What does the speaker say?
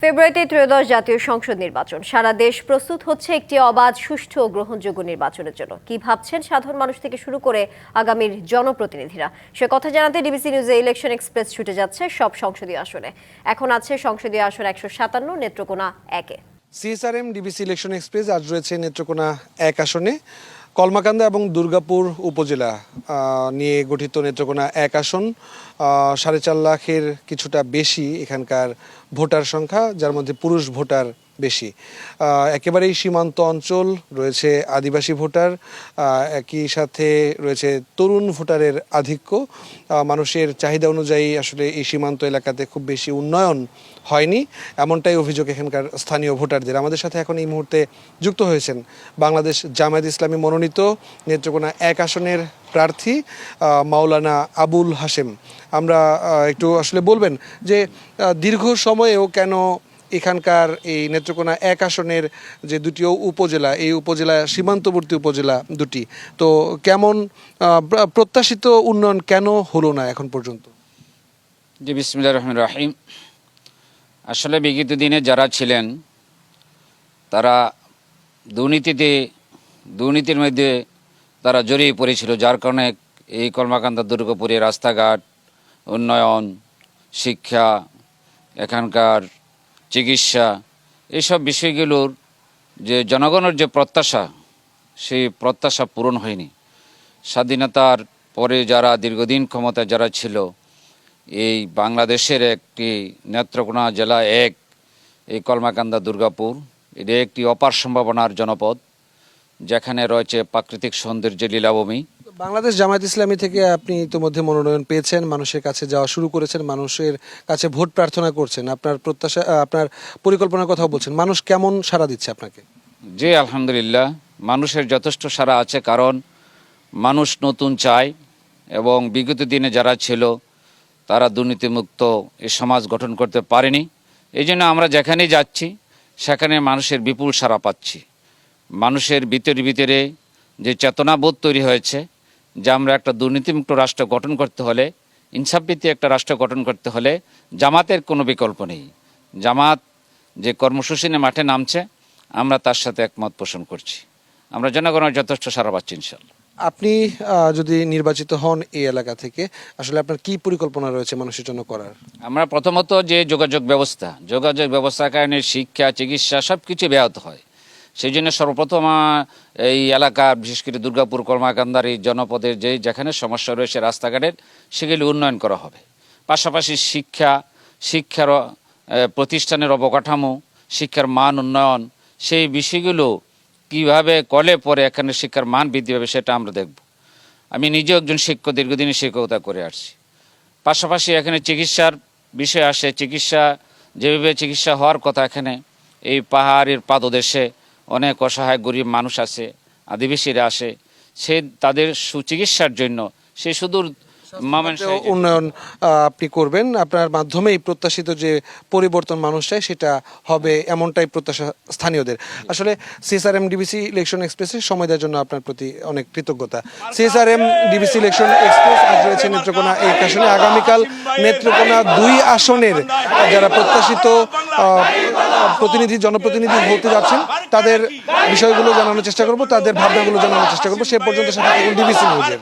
ফেব্রুয়ারিতে ত্রয়োদশ জাতীয় সংসদ নির্বাচন। সারা দেশ প্রস্তুত হচ্ছে একটি অবাধ, সুষ্ঠু ও গ্রহণযোগ্য নির্বাচনের জন্য। কি ভাবছেন সাধারণ মানুষ থেকে শুরু করে আগামীর জনপ্রতিনিধিরা, সে কথা জানাতে ডিবিসি নিউজে ইলেকশন এক্সপ্রেস ছুটে যাচ্ছে সব সংসদীয় আসনে। এখন আছে সংসদীয় আসন ১৫৭, নেত্রকোনা ১-এ। সিএসআরএম ডিবিসি ইলেকশন এক্সপ্রেস আজ রয়েছে নেত্রকোনা ১ আসনে। কলমাকান্দা এবং দুর্গাপুর উপজেলা নিয়ে গঠিত নেত্রকোনা ১ আসন। ৪.৫ লাখের কিছুটা বেশি এখানকার ভোটার সংখ্যা, যার মধ্যে পুরুষ ভোটার বেশি। একেবারেই সীমান্ত অঞ্চল, রয়েছে আদিবাসী ভোটার, একই সাথে রয়েছে তরুণ ভোটারের আধিক্য। মানুষের চাহিদা অনুযায়ী আসলে এই সীমান্ত এলাকাতে খুব বেশি উন্নয়ন হয়নি, এমনটাই অভিযোগ এখানকার স্থানীয় ভোটারদের। আমাদের সাথে এখন এই মুহূর্তে যুক্ত হয়েছেন বাংলাদেশ জামায়াত ইসলামী মনোনীত নেত্রকোনা ১ আসনের প্রার্থী মাওলানা আবুল হাশেম। আমরা একটু আসলে বলবেন যে দীর্ঘ সময়েও কেন এখানকার এই নেত্রকোনা ১ আসনের যে দুটি উপজেলা, এই উপজেলা সীমান্তবর্তী উপজেলা দুটি, তো কেমন প্রত্যাশিত উন্নয়ন কেন হলো না এখন পর্যন্ত? জি, বিসমিল্লাহির রহমানির রহিম। আসলে বিগত দিনে যারা ছিলেন তারা দুর্নীতির মধ্যে তারা জড়িয়ে পড়েছিল, যার কারণে এই কলমাকান্দা দুর্গাপুরে রাস্তাঘাট, উন্নয়ন, শিক্ষা, এখানকার চিকিৎসা, এইসব বিষয়গুলোর যে জনগণের যে প্রত্যাশা, সেই প্রত্যাশা পূরণ হয়নি। স্বাধীনতার পরে যারা দীর্ঘদিন ক্ষমতায় যারা ছিল, এই বাংলাদেশের একটি নেত্রকোনা জেলা ১, এই কলমাকান্দা দুর্গাপুর, এটি একটি অপার সম্ভাবনার জনপদ, যেখানে রয়েছে প্রাকৃতিক সৌন্দর্য লীলাভূমি। বাংলাদেশ জামায়াত ইসলামী থেকে আপনি ইতিমধ্যে মনোনয়ন পেয়েছেন, মানুষের কাছে যাওয়া শুরু করেছেন, মানুষের কাছে ভোট প্রার্থনা করছেন, আপনার প্রত্যাশা, আপনার পরিকল্পনার কথাও বলছেন। মানুষ কেমন সাড়া দিচ্ছে আপনাকে? জি, আলহামদুলিল্লাহ, মানুষের যথেষ্ট সাড়া আছে, কারণ মানুষ নতুন চায় এবং বিগত দিনে যারা ছিল তারা দুর্নীতিমুক্ত এই সমাজ গঠন করতে পারেনি। এই জন্য আমরা যেখানেই যাচ্ছি সেখানে মানুষের বিপুল সাড়া পাচ্ছি। মানুষের ভিতরে যে চেতনাবোধ তৈরি হয়েছে যে আমরা একটা দুর্নীতিমুক্ত রাষ্ট্র গঠন করতে হলে, ইনসাফভিত্তিক একটা রাষ্ট্র গঠন করতে হলে জামাতের কোনো বিকল্প নেই। জামাত যে কর্মসূচি নিয়ে মাঠে নামছে, আমরা তার সাথে একমত পোষণ করছি। আমরা জনগণের যথেষ্ট সাড়া পাচ্ছি ইনশাআল্লাহ। আপনি যদি নির্বাচিত হন এই এলাকা থেকে, আসলে আপনার কি পরিকল্পনা রয়েছে মানুষের জন্য করার? আমরা প্রথমত যে যোগাযোগ ব্যবস্থার কারণে শিক্ষা, চিকিৎসা সব কিছু ব্যাহত হয়। সেই জন্য সর্বপ্রথম এই এলাকার, বিশেষ করে দুর্গাপুর, কলমাকান্দার এই জনপদের যেখানে সমস্যা রয়েছে রাস্তাঘাটের, সেগুলি উন্নয়ন করা হবে। পাশাপাশি শিক্ষার প্রতিষ্ঠানের অবকাঠামো, শিক্ষার মান উন্নয়ন, সেই বিষয়গুলো কীভাবে করলে পরে এখানে শিক্ষার মান বৃদ্ধি পাবে সেটা আমরা দেখব। আমি নিজেও একজন শিক্ষক, দীর্ঘদিনই শিক্ষকতা করে আসছি। পাশাপাশি এখানে চিকিৎসার বিষয় আসে। যেভাবে চিকিৎসা হওয়ার কথা, এখানে এই পাহাড়ের পাদদেশে অনেক অসহায় গরিব মানুষ আছে, আদিবাসীরা আসে, তাদের সুচিকিৎসার জন্য সেই সুদূর উন্নয়ন আপনি করবেন। আপনার মাধ্যমেই প্রত্যাশিত যে পরিবর্তন মানুষ চায় সেটা হবে, এমনটাই প্রত্যাশা স্থানীয়দের। আসলে সিএসআরএম ডিবিসি ইলেকশন এক্সপ্রেসের সময় দেওয়ার জন্য আপনার প্রতি অনেক কৃতজ্ঞতা। সিএসআরএম ডিবিসি ইলেকশন এক্সপ্রেস আজ রয়েছে নেত্রকোনা ১ আসনে। আগামীকাল নেত্রকোনা ২ আসনের যারা প্রত্যাশিত জনপ্রতিনিধি হতে যাচ্ছেন তাদের বিষয়গুলো জানানোর চেষ্টা করব, তাদের ভাবনাগুলো জানানোর চেষ্টা করবো। সে পর্যন্ত সাথে থাকুন ডিবিসি নিউজের।